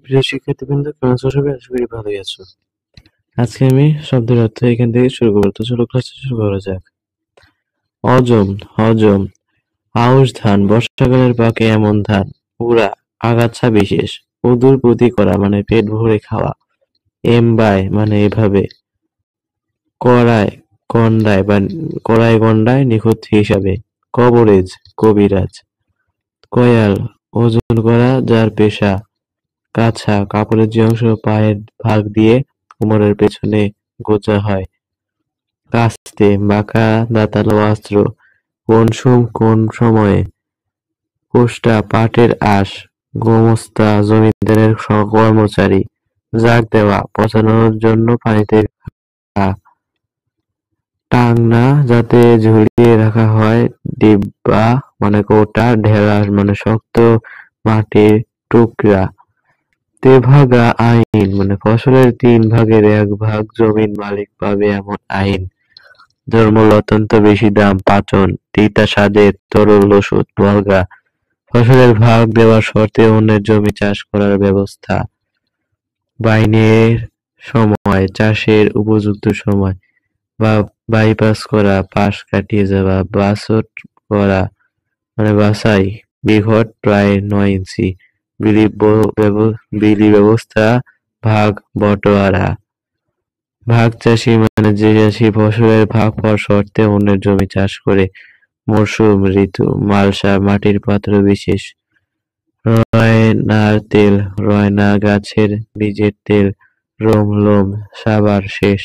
প্রিয় শিক্ষার্থীবৃন্দ, কেমন আছো সবাই? আশা করি ভালোই আছো। আজকে আমি শব্দের অর্থ এখান থেকে শুরু করবো। তো চলো ক্লাসে শুরু করা যাক। অজম, হজম, আউশ ধান, বর্ষাকালের পাকে এমন ধান, উড়া, আগাছা বিশেষ, উদুর প্রতি করা মানে পেট ভরে খাওয়া, এমবায় মানে এভাবে, কড়ায়, গন্ডায় বা কড়ায় গন্ডায় নিখুঁত হিসাবে, কবরেজ, কবিরাজ, কয়াল, ওজন করা যার পেশা, কাছা, কাপড়ের যে অংশ পায়ের ভাগ দিয়ে কোমরের পেছনে গোঁজা হয়, কাস্তে, বাঁকা দাঁতালো অস্ত্র, কোন কোন সময়ে, কোষ্টা, পাটের আঁশ, গোমস্তা, জমিদারের কর্মচারী, জাগ দেওয়া, পচানোর জন্য পানিতে রাখা, টাংনা যাতে ঝুলিয়ে রাখা হয়, ডিব্বা মানে কৌটা, ঢেঁড়স মানে শক্ত মাটির টুকরা, তেভাগা আইন মানে ফসলের 3 ভাগের 1 ভাগ জমির মালিক পাবে এমন আইন, জলমূল অত্যন্ত বেশি দাম, পাচন, তিতা স্বাদের তরল ওষুধ, বল্গা, ফসলের ভাগ দেওয়ার শর্তে অন্যের জমি চাষ করার ব্যবস্থা, বাইনের সময়, চাষের উপযুক্ত সময়, বা বাইপাস করা, পাশ কাটিয়ে যাওয়া, বাছট করা মানে বাছাই, বিঘট প্রায় 9 ইঞ্চি, বিলি ব্যবস্থা, ভাগ বটোয়ারা, ভাগ চাষি মানে যে চাষি ফসলের ভাগ পাওয়ার শর্তে অন্যের জমি চাষ করে, মরশুম, ঋতু, মালসা, মাটির পাত্র বিশেষ, রয়নার তেল, রয়না গাছের বীজের তেল, রোম, লোম, সাবার শেষ।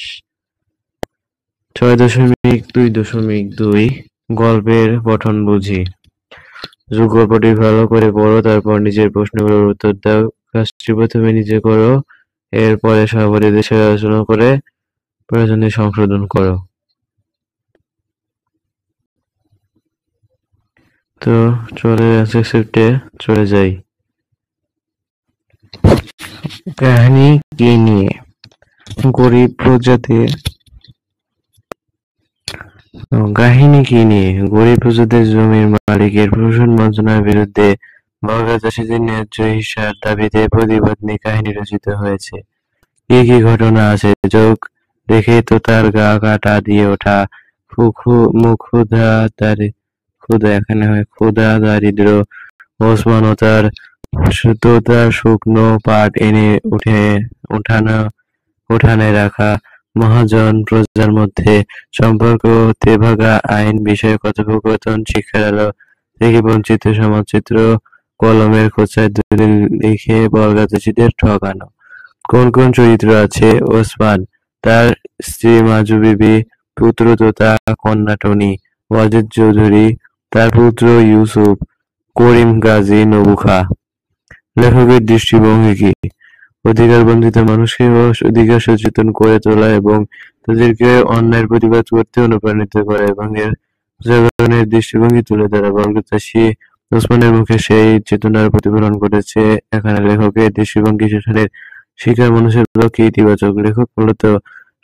৬.২.২ গল্পের পঠন বুঝি। গল্পটি ভালো করে পড়ো, তারপর নিজের প্রশ্নগুলোর উত্তর দাও। কাজটি প্রথমে নিজে করো, এরপরে সহপাঠীদের সাথে আলোচনা করে প্রয়োজনে সংশোধন করো। তো চলে স্ক্রিপ্টে চলে যাই। কাহিনী কি নিয়ে? গরিব প্রজাতির কাহিনী কি নিয়ে? গরিব প্রজাতির জমির মালিকের প্রশাসন বঞ্চনার বিরুদ্ধে বর্গা চাষীদের ন্যায্য হিস্যার দাবিতে প্রতিবাদ নিয়ে কাহিনী রচিত হয়েছে। কি কি ঘটনা আছে? চোখ দেখে তো তার গা কাটা দিয়ে ওঠা, ক্ষুধা এখানে হয় ক্ষুধা দারিদ্র, ওসমান ও তার শুকনো পাট এনে উঠানে রাখা, মহাজন প্রজার মধ্যে সম্পর্ক, তেভাগা আইন বিষয়ে কথোপকথন, শিক্ষার আলো থেকে বঞ্চিত সমাজচিত্র, কলমের খোঁচায় দলিল লিখে বর্গা চাষীদের ঠকানো। কোন কোন চরিত্র আছে? ওসমান, তার স্ত্রী মাজু বিবি, পুত্র তোতা, কন্যা টনি, ওয়াজেদ চৌধুরী, তার পুত্র ইউসুফ, করিম গাজী, নবু খা। লেখকের দৃষ্টিভঙ্গি কি? অধিকার-বঞ্চিত মানুষকে অধিকার সচেতন করে তোলা এবং তাদেরকে অন্যায়ের প্রতিবাদ করতে অনুপ্রাণিত করা এবং এর জনগণের দৃষ্টিভঙ্গি তুলে ধরা। বর্গা চাষী ওসমানের মুখে সেই চেতনার প্রতিফলন ঘটেছে এখানে। লেখকের দৃষ্টিভঙ্গি সেখানের শিকার মানুষের পক্ষে ইতিবাচক। লেখক মূলত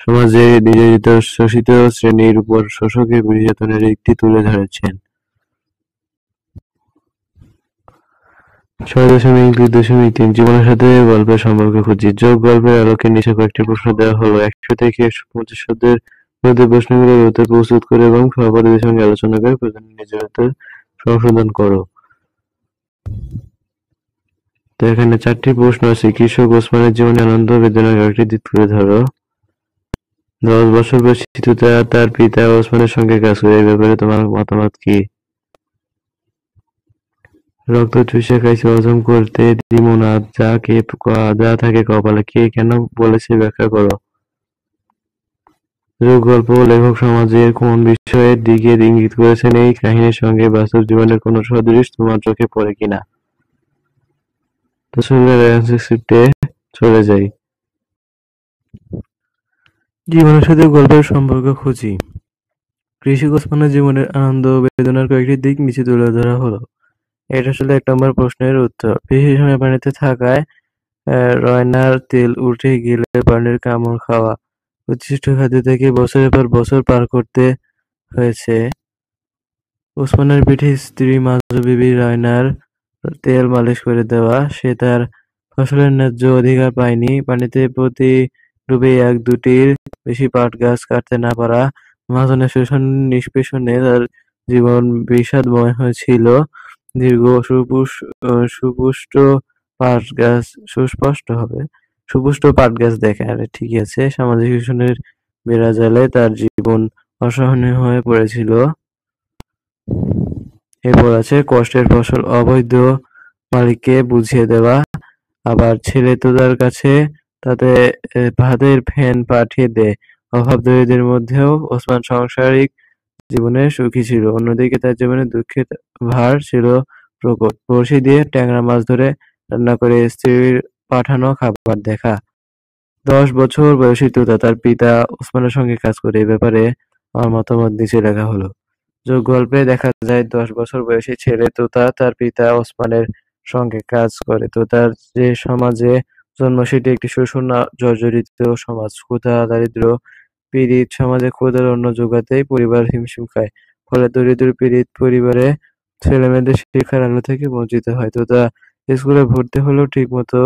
সমাজে নির্যাতিত শোষিত শ্রেণীর উপর শোষকের নির্যাতনের দিকটি তুলে ধরেছেন। ৬.২.৩ জীবনের সাথে গল্পের সম্পর্ক খুঁজি। যোগ গল্পের আলোকে নিচে কয়েকটি প্রশ্ন দেওয়া হলো। ১০০ থেকে ১৫০ শব্দের মধ্যে প্রশ্নগুলোর উত্তর প্রস্তুত করো এবং সহপাঠীদের সঙ্গে আলোচনা করে প্রয়োজনে নিজের উত্তর সংশোধন করো। তো এখানে 4টি প্রশ্ন আছে। কৃষক ওসমানের জীবনে আনন্দ ও বেদনার কয়েকটি দিক তুলে ধরো। 10 বছর বয়সী তিতুতা তার পিতা ওসমানের সঙ্গে কাজ করে, এই ব্যাপারে তোমার মতামত কি? রক্ত চুষে খাইছে হজম করতে দিমু না, যা থাকে কপালে, কে কেন বলেছে ব্যাখ্যা করো। যোগ গল্প, লেখক সমাজের কোন বিষয়ের দিকে ইঙ্গিত করেছেন? এই কাহিনীর সঙ্গে বাস্তব জীবনের কোনো সদৃশ তোমার চোখে পড়ে কিনা? তো স্ক্রিপ্টে চলে যাই। জীবনের সাথে গল্পের সম্পর্ক খুঁজি। কৃষক ওসমানের জীবনের আনন্দ ও বেদনার কয়েকটি দিক নিচে তুলে ধরা হলো। এটা আসলে 1 নম্বর প্রশ্নের উত্তর। বেশি সময় পানিতে থাকায় রয়নার তেল উঠে গেলে প্রাণীর কামড় খাওয়া, উচ্ছিষ্ট খাদ্য থেকে বছরের পর বছর পার করতে হয়েছে। ওসমানের পিঠে স্ত্রী মাজু বিবি রয়নার তেল মালিশ করে দেওয়া, সে তার ফসলের ন্যায্য অধিকার পায়নি। পানিতে প্রতি ডুবে এক-দুটির বেশি পাট গাছ কাটতে না পারা মহাজনের শোষণ নিষ্পেষণে তার জীবন বিষাদময় ছিল। দীর্ঘ সুপুষ্ট পাট গাছ সুস্পষ্ট হবে সুপুষ্ট পাট গাছ দেখে আরে ঠিকই আছে। সামাজিক শোষণের বেড়াজালে তার জীবন অসহনীয় হয়ে পড়েছিল। এরপর আছে কষ্টের ফসল অবৈধ মালিককে বুঝিয়ে দেওয়া, আবার ছেলে তোতার কাছে তাতে ভাতের ফ্যান পাঠিয়ে দেয়। অভাব-দরিদ্রের মধ্যেও ওসমান সাংসারিক জীবনে সুখী ছিল। অন্যদিকে তার জীবনে দুঃখের ভার ছিল প্রকট। বড়শি দিয়ে ট্যাংরা মাছ ধরে রান্না করে স্ত্রীর পাঠানো খাবার দেখা। ১০ বছর বয়সী তোতা তার পিতা ওসমানের সঙ্গে কাজ করে। এ ব্যাপারে আমার মতামত নিচে লেখা হলো। গল্পে দেখা যায় ১০ বছর বয়সী ছেলে তোতা তার পিতা ওসমানের সঙ্গে কাজ করে। তোতার যে সমাজে জন্ম সেটি একটি শোষণ জর্জরিত সমাজ। ক্ষুধা, দারিদ্র্য, পীড়িত সমাজে ক্ষুধার অন্ন জোগাতেই পরিবার হিমশিম খায়। ফলে দরিদ্র পীড়িত পরিবারে ছেলেমেয়েদের শিক্ষার আলো থেকে বঞ্চিত হয়। তোতা স্কুলে ভর্তি হলেও ঠিকমতো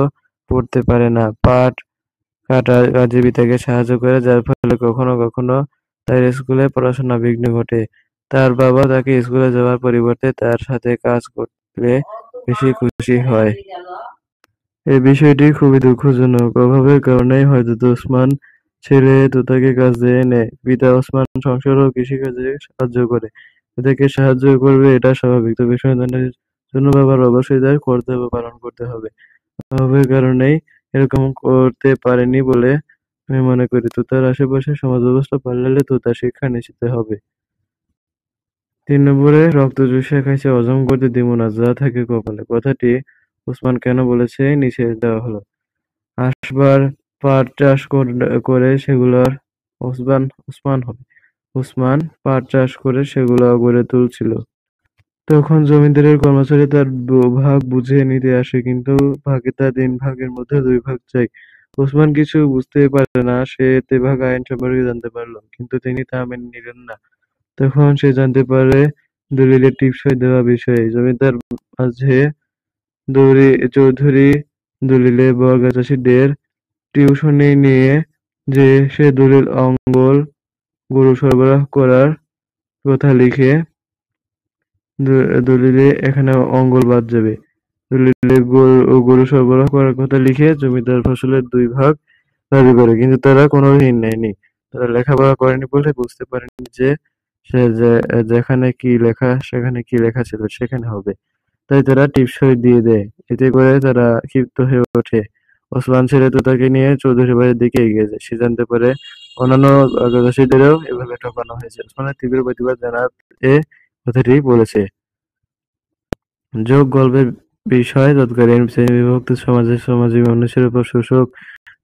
পড়তে পারে না। পাট কাটা কাজে পিতাকে সাহায্য করে, যার ফলে কখনো কখনো তার স্কুলে পড়াশোনা বিঘ্ন ঘটে। তার বাবা তাকে স্কুলে যাওয়ার পরিবর্তে তার সাথে কাজ করলে বেশি খুশি হয়। এই বিষয়টি খুবই দুঃখজনক। অভাবের কারণেই হয়তো ওসমান ছেলে তোতাকে কাজে নেয়। পিতা ওসমান সংসার ও কৃষিকাজে সাহায্য করে। পিতাকে সাহায্য করবে এটা স্বাভাবিক। তবে সন্তানের জন্য বাবার অবশ্যই তার কর্তব্য পালন করতে হবে। অভাবের কারণেই এরকম করতে পারেনি বলে আমি মনে করি। তোতার আশেপাশে সমাজ ব্যবস্থা পাল্টালে তোতার শিক্ষা নিশ্চিত হবে। ৩ নম্বরে রক্ত চুষে খাইছে হজম করতে দিমু না, যা থাকে কপালে। কথাটি ওসমান কেন বলেছে নিচে দেওয়া হলো। আসবার পাট চাষ করে সেগুলোর ওসমান পাট চাষ করে সেগুলো গড়ে তুলছিল। তখন জমিদারের কর্মচারী তার ভাগ বুঝে নিতে আসে, কিন্তু ভাগে তার ৩ ভাগের মধ্যে ২ ভাগ চাই। ওসমান কিছু বুঝতেই পারে না। সে তেভাগা আইন সম্পর্কে জানতে পারল, কিন্তু তিনি তা মেনে নিলেন না। তখন সে জানতে পারে দলিলে টিপসই দেওয়া বিষয়ে। জমিদার মাঝে চৌধুরী দলিলে বর্গা চাষীদের টিউশনি নিয়ে যে সে দলিল গরু সরবরাহ করার কথা লিখে দলিলে এখানে অঙ্গল বাদ যাবে। দলিলে গরু সরবরাহ করার কথা লিখে জমিদার ফসলের ২ ভাগ দাবি করে, কিন্তু তারা কোনো ঋণ নেয়নি। তারা লেখাপড়া করেনি বলে বুঝতে পারেনি যে সে যেখানে কি লেখা সেখানে কি লেখা ছিল সেখানে হবে। তাই তারা টিপসই দিয়ে দেয়। এতে করে তারা ক্ষিপ্ত হয়ে ওঠে। ওসমান ছেলে তোতাকে নিয়ে চৌধুরী বাড়ির দিকে এগিয়ে যায়। সে জানতে পারে অন্যান্য চাষীদেরও এভাবে ঠকানো হয়েছে। ওসমানের তীব্র প্রতিবাদ জানাতে কথাটি বলেছে। গল্পের বিষয় তৎকালীন শ্রেণীবিভক্ত সমাজে সমাজী মানুষের উপর শোষক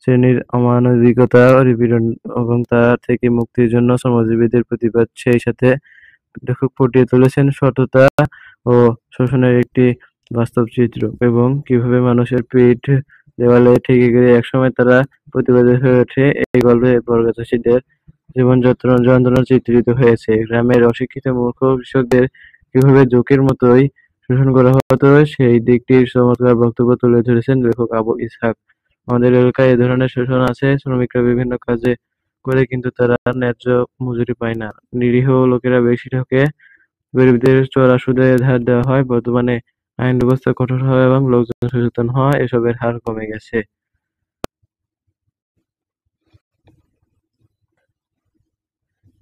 শ্রেণীর অমানবিকতা, নিপীড়ন এবং তা থেকে মুক্তির জন্য শ্রমজীবীদের প্রতিবাদ। সেই সাথে লেখক ফুটিয়ে তুলেছেন সততা ও শোষণের একটি বাস্তব চিত্র এবং কিভাবে মানুষের পিঠ দেওয়ালে ঠেকে গেলে একসময় তারা প্রতিবাদী হয়ে ওঠে। এই গল্পে বর্গা চাষীদের জীবন যন্ত্রণা চিত্রিত হয়েছে। গ্রামের অশিক্ষিত মূর্খ কৃষকদের কিভাবে জোকের মতোই শোষণ করা হতো সেই দিকটির চমৎকার বক্তব্য তুলে ধরেছেন লেখক আবু ইসহাক। আমাদের এলাকায় এ ধরনের শোষণ আছে। শ্রমিকরা বিভিন্ন কাজে করে কিন্তু তারা ন্যায্য মজুরি পায় না। নিরীহ লোকেরা বেশি ঠকে, গরিবদের চড়া সুদে ধার দেওয়া হয়। বর্তমানে আইন ব্যবস্থা কঠোর হওয়া এবং লোকজন সচেতন হওয়া এসবের হার কমে গেছে।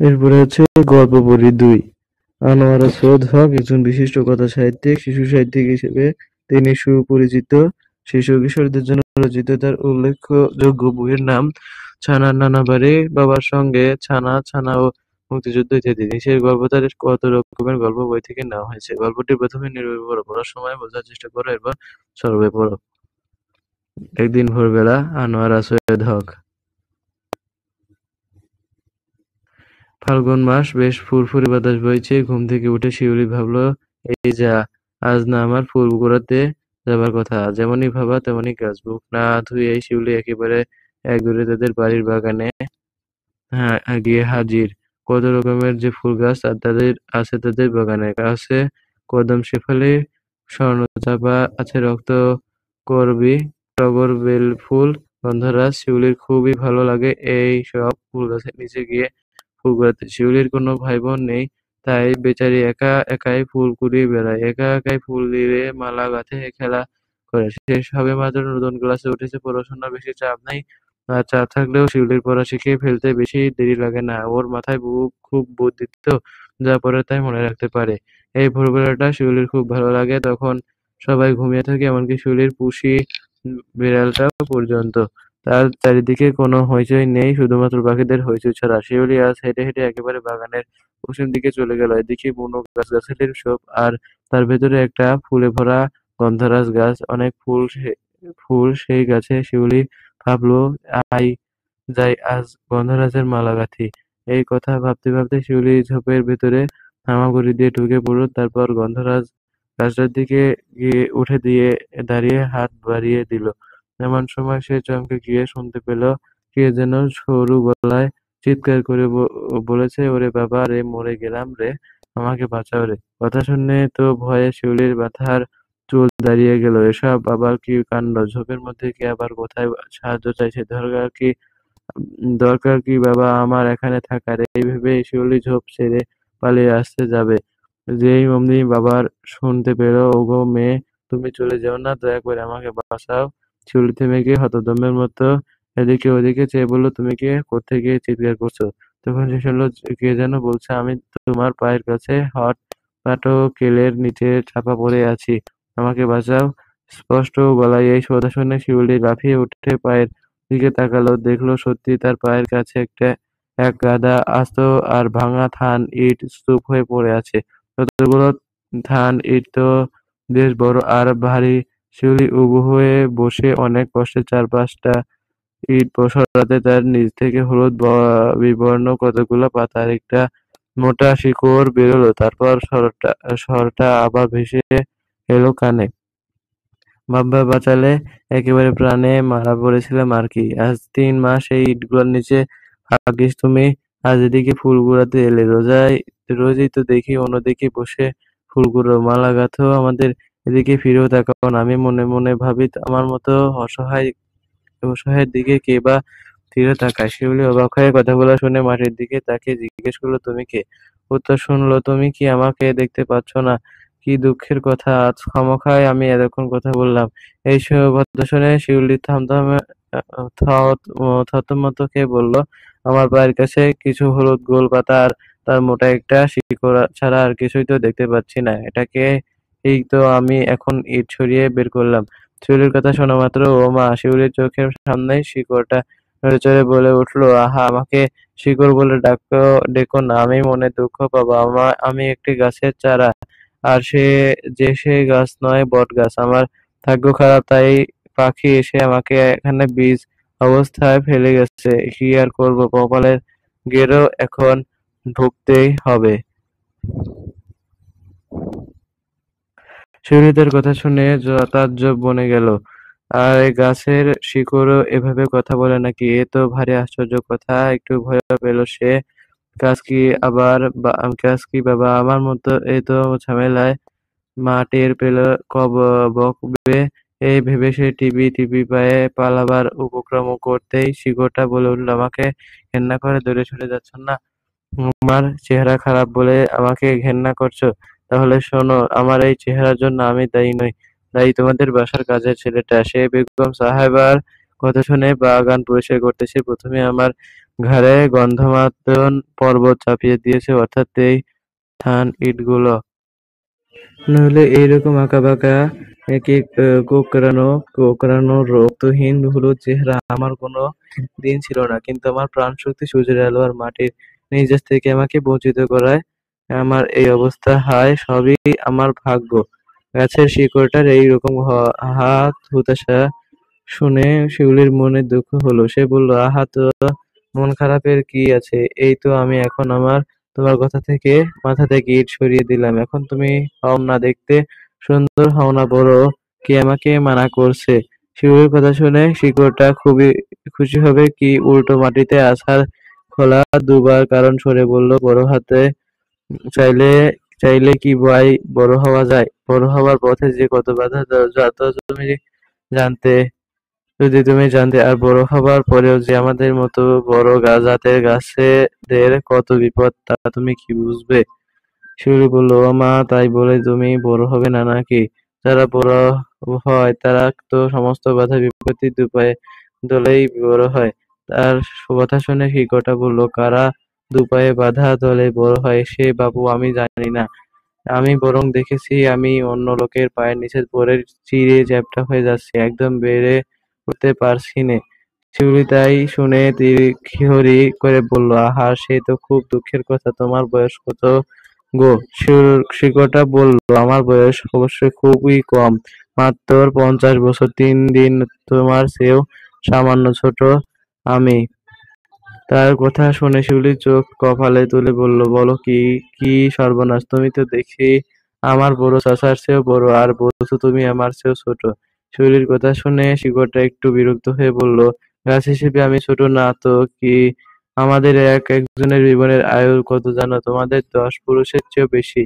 এরপরে হচ্ছে গল্প পড়ি ২। আনোয়ারা সৈয়দ হক একজন বিশিষ্ট কথা সাহিত্যিক। শিশু সাহিত্যিক হিসেবে তিনি সুপরিচিত। শিশু কিশোরদের জন্য রচিত তার উল্লেখযোগ্য বইয়ের নাম ছানার নানা বাড়ি, বাবার সঙ্গে ছানা, ছানা ও মুক্তিযুদ্ধ ইত্যাদি। নিচের গল্প তার কত রকমের গল্প বই থেকে নেওয়া হয়েছে। গল্পটি প্রথমে নীরবে পড়ো, পড়ার সময় বোঝার চেষ্টা করো, এরপর সরবে পড়ো। একদিন ভোরবেলা আনোয়ারা সৈয়দ হক। ফাল্গুন মাস, বেশ ফুরফুরে বাতাস বইছে। ঘুম থেকে উঠে শিউলি ভাবল, এই যা, আজ না আমার ফুল কুড়াতে যাবার কথা। যেমনি ভাবা তেমনি কাজ। মুখ না ধুয়েই শিউলি একেবারে একদৌড়ে তাদের বাড়ির বাগানে গিয়ে হাজির। কত রকমের যে ফুল গাছ আছে তাদের বাগানে। আছে কদম, শেফালি, স্বর্ণচাঁপা, আছে রক্তকরবী, টগর, বেল ফুল, গন্ধরাজ, শিউলির খুবই ভালো লাগে এই সব ফুল গাছের নিচে গিয়ে ফুল কুড়াতে। শিউলির কোনো ভাই-বোন নেই, তাই বেচারি একা একাই ফুল কুড়িয়ে বেড়ায়। একা একাই ফুল দিয়ে মালা গাঁথে, খেলা করে। সে সবেমাত্র নতুন ক্লাসে উঠেছে, পড়াশোনার বেশি চাপ নেই। আর চাপ থাকলেও শিউলির পড়া শিখিয়ে ফেলতে বেশি দেরি লাগে না। ওর মাথায় খুব বুদ্ধি তো, যা পড়ে তাই মনে রাখতে পারে। এই ভোরবেলাটা শিউলির খুব ভালো লাগে। তখন সবাই ঘুমিয়ে থাকে, এমনকি শিউলির পুষি বিড়ালটা পর্যন্ত। তার চারিদিকে কোনো হইচই নেই, শুধুমাত্র পাখিদের হইচই ছাড়া। শিউলি আজ হেঁটে হেঁটে একেবারে বাগানের পশ্চিম দিকে চলে গেল। এদিকে বুনো গাছগাছালির শোভ, আর তার ভেতরে একটা ফুলে ভরা গন্ধরাজ গাছ। অনেক ফুল সেই গাছে। শিউলি ভাবলো, আই যাই আজ গন্ধরাজের মালা গাঁথি। এই কথা ভাবতে ভাবতে শিউলি ঝোপের ভেতরে হামাগুড়ি দিয়ে ঢুকে পড়ল। তারপর গন্ধরাজ গাছটার দিকে গিয়ে উঠে দিয়ে দাঁড়িয়ে হাত বাড়িয়ে দিল। এমন সময় সে চমকে গিয়ে শুনতে পেল কে যেন সরু গলায় চিৎকার করে বলেছে, ওরে বাবা রে, মরে গেলাম রে, আমাকে বাঁচাও রে। কথা শুনে তো ভয়ে শিউলির মাথার চুল দাঁড়িয়ে গেল। এসব আবার কি কাণ্ড! ঝোপের মধ্যে কে আবার কোথায় সাহায্য চাইছে? দরকার কি বাবা আমার এখানে থাকার? এই ভেবে শিউলি ঝোপ ছেড়ে পালিয়ে আসতে যাবে, যেই অমনি বাবার শুনতে পেল, ওগো মেয়ে, তুমি চলে যেও না, দয়া করে আমাকে বাঁচাও। শিউলি থেমে গিয়ে হতদম্যের মতো এদিকে ওদিকে চেয়ে বলল, তুমি কে? কোত্থেকে গিয়ে চিৎকার করছো? তখন সে শুনল কে যেন বলছে, আমি তোমার পায়ের কাছে হট পাটকেলের নিচে চাপা পড়ে আছি, আমাকে বাঁচাও। স্পষ্ট গলায় এই কথা শুনে শিউলি লাফিয়ে উঠে পায়ের দিকে তাকালো, দেখলো সত্যি তার পায়ের কাছে এক গাদা আস্ত আর ভাঙা থান ইট স্তূপ হয়ে পড়ে আছে। যতগুলো থান ইট তো বেশ বড় আর ভারী। শিউলি উবু হয়ে বসে অনেক কষ্টে চার-পাঁচটা ইট সরাতে তার নিচ থেকে হলুদ বিবর্ণ কতগুলো পাতার একটা মোটা শিকড় বেরোলো। তারপর স্বরটা আবার ভেসে এলো কানে, বাব্বা বাঁচালে, একেবারে প্রাণে মারা পড়েছিলাম আর কি। আজ ৩ মাস এই ইটগুলোর নিচে থাকিস তুমি, আজ এদিকে ফুল কুড়াতে এলে। রোজই তো দেখি অন্যদিকে বসে ফুল কুড়ো, মালা গাঁথো আমাদের, এদিকে ফিরেও তাকাও না। আমি মনে মনে ভাবি, আমার মতো অসহায়ের দিকে কে বা ফিরে তাকায়? শিউলি অবাক হয়ে কথাগুলো শুনে মাটির দিকে তাকিয়ে জিজ্ঞেস করলো, তুমি কে? উত্তর শুনলো, তুমি কি আমাকে দেখতে পাচ্ছ না? কি দুঃখের কথা, আজ খামোখাই আমি এতক্ষণ কথা বললাম। এই কথা শুনে শিউলি থতমত খেয়ে বলল, আমার পায়ের কাছে কিছু হলুদ গোল পাতা আর তার মোটা একটা শিকড় ছাড়া আর কিছুই তো দেখতে পাচ্ছি না। এটাকে এই তো আমি এখন ইট সরিয়ে বের করলাম। শিউলির কথা শোনা মাত্র ও মা! শিউলির চোখের সামনেই শিকড়টা নড়েচড়ে বলে উঠল, আহা, আমাকে শিকড় বলে ডেকো না, আমি মনে দুঃখ পাবো। আমি একটি গাছের চারা, আর সে গাছ নয়, বটগাছ। আমার ভাগ্য খারাপ, তাই পাখি এসে আমাকে এখানে বীজ অবস্থায় ফেলে গেছে। কি আর করবো, কপালের গেরো এখন ভুগতেই হবে। শিউলিদের কথা শুনে তাজ্জব বনে গেল। আর এই গাছের শিকড়ও এভাবে কথা বলে নাকি? এ তো ভারী আশ্চর্য কথা। একটু ভয়ও পেল সে। কাজ কি বাবা, আমার মতো এই তো ঝামেলায় মা টের পেলে বকবে, এই ভেবে সে টিপি পায়ে পালাবার উপক্রম করতেই শিকড়টা বলে উঠল, আমাকে ঘেন্না করে দূরে সরে যাচ্ছ না? আমার চেহারা খারাপ বলে আমাকে ঘেন্না করছো? তাহলে শোনো, আমার এই চেহারার জন্য আমি দায়ী নই, দায়ী তোমাদের বাসার কাজের ছেলেটা। সে বেগম সাহেবার কথা শুনে বাগান পরিষ্কার করতেছে, প্রথমে আমার ঘাড়ে গন্ধমাদন পর্বত চাপিয়ে দিয়েছে, অর্থাৎ এই থান ইটগুলো। নইলে এইরকম আঁকাবাঁকা একে কোঁকড়ানো রক্তহীন হলুদ চেহারা আমার কোনো দিন ছিল না। কিন্তু আমার প্রাণশক্তি, সূর্যের আলো আর মাটির নির্যাস থেকে আমাকে বঞ্চিত করায় আমার এই অবস্থা। হায়, সবই আমার ভাগ্য। গাছের শিকড়টার এইরকম হাত হুতাশা শুনে শিউলির মনে দুঃখ হলো। সে বলল, আহা, তো মন খারাপের কি আছে? এই তো আমি এখন তোমার মাথা থেকে ইট সরিয়ে দিলাম। এখন তুমি হও না দেখতে সুন্দর, হও না বড়, কে আমাকে মানা করছে? শিউলির কথা শুনে শিকড়টা খুবই খুশি হবে কি উল্টো মাটিতে আছাড় খোলা দুবার কারণ সরে বলল, বড় হাতে চাইলে চাইলে কি ভাই বড় হওয়া যায়? বড় হওয়ার পথে যে কত বাধা, তা তো তুমি জানতে। যদি তুমি জানতে আর বড় হবার পরেও যে আমাদের মতো বড় জাতের গাছেদের কত বিপদ তা তুমি কি বুঝবে? শিউলি বলল, ও মা, তাই বলে তুমি বড় হবে না নাকি? যারা বড় হয় তারা তো সমস্ত বাধা বিপত্তি দুপায়ে দলেই বড় হয়। তার কথা শুনে শিকড়টা বলল, কারা দুপায়ে বাধা দলে বড় হয় সে বাপু আমি জানি না। আমি বরং দেখেছি আমি অন্য লোকের পায়ের নিচে পড়ে চিড়ে চ্যাপ্টা হয়ে যাচ্ছি, একদম বেড়ে উঠতে পারছি নে। শিউলি তাই শুনে শিহরি করে বলল, আহা, সে তো খুব দুঃখের কথা। তোমার বয়স কত গো? শিকড়টা বলল, আমার বয়স অবশ্যই খুবই কম, মাত্র 50 বছর 3 দিন। তোমার চেয়েও সামান্য ছোট আমি। তার কথা শুনে শিউলি চোখ কপালে তুলে বলল, বলো কি, কি সর্বনাশ! তুমি তো দেখি আমার বড় চাচার চেয়েও বড়, আর বলছো তুমি আমার চেয়েও ছোট। শিউলির কথা শুনে শিকড়টা একটু বিরক্ত হয়ে বলল, গাছ হিসেবে আমি ছোট না তো কি? আমাদের একজনের জীবনের আয়ু কত জানো? তোমাদের 10 পুরুষের চেয়েও বেশি।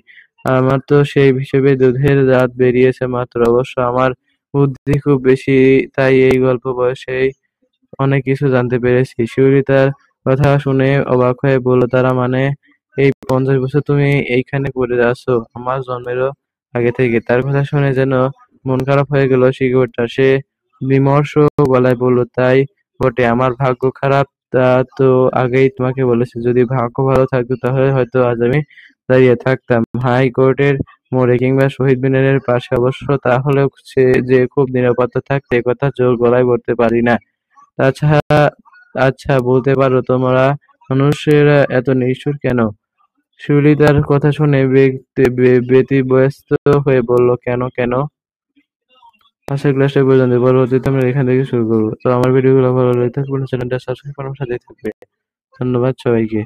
আমার তো সেই হিসেবে দুধের দাঁত বেরিয়েছে মাত্র। অবশ্য আমার বুদ্ধি খুব বেশি, তাই এই অল্প বয়সেই অনেক কিছু জানতে পেরেছি। শিউলি তার কথা শুনে অবাক হয়ে বলল, তারা মানে এই 50 বছর তুমি এইখানে পড়ে আছো, আমার জন্মেরও আগে থেকে? তার কথা শুনে যেন মন খারাপ হয়ে গেল শিকড়টার। সে বিমর্ষ গলায় বলল, তাই বটে, আমার ভাগ্য খারাপ। তা তো আগেই তোমাকে বলেছি, যদি ভাগ্য ভালো থাকতো তাহলে হয়তো আজ আমি দাঁড়িয়ে থাকতাম হাই কোর্টের মোড়ে কিংবা শহীদ মিনারের পাশে। অবশ্য তাহলেও সে যে খুব নিরাপত্তা থাকতো এ কথা জোর গলায় বলতে পারি না। তাছাড়া, আচ্ছা বলতে পারো তোমরা মানুষেরা এত নিষ্ঠুর কেন? শিউলি তার কথা শুনে ব্যতিব্যস্ত হয়ে বলল, কেন কেন? পাশের ক্লাসটা পর্যন্ত, পরবর্তীতে আমরা এখান থেকে শুরু করবো। তো আমার ভিডিওগুলো ভালো লাগে থাকলে চ্যানেলটা সাবস্ক্রাইব করার সাথেই থাকবে। ধন্যবাদ সবাইকে।